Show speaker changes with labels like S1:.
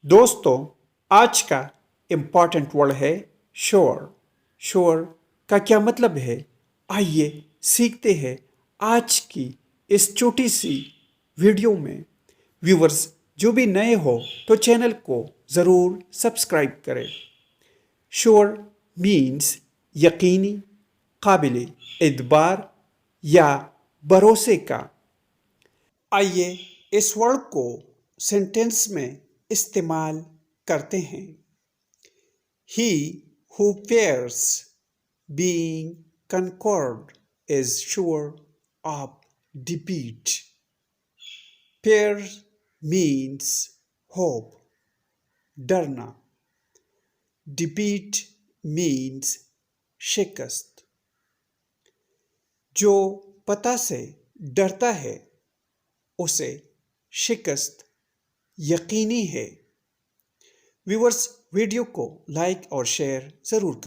S1: दोस्तों, आज का इम्पॉर्टेंट वर्ड है श्योर। श्योर का क्या मतलब है? आइए सीखते हैं आज की इस छोटी सी वीडियो में। व्यूवर्स जो भी नए हो तो चैनल को ज़रूर सब्सक्राइब करें। श्योर मीन्स यकीनी, काबिल एतबार या भरोसे का। आइए इस वर्ड को सेंटेंस में इस्तेमाल करते हैं। He who fears being conquered is sure of defeat. Fear means hope, डरना। Defeat means शिकस्त। जो पता से डरता है उसे शिकस्त यकीनी है। व्यूअर्स वीडियो को लाइक और शेयर ज़रूर करें।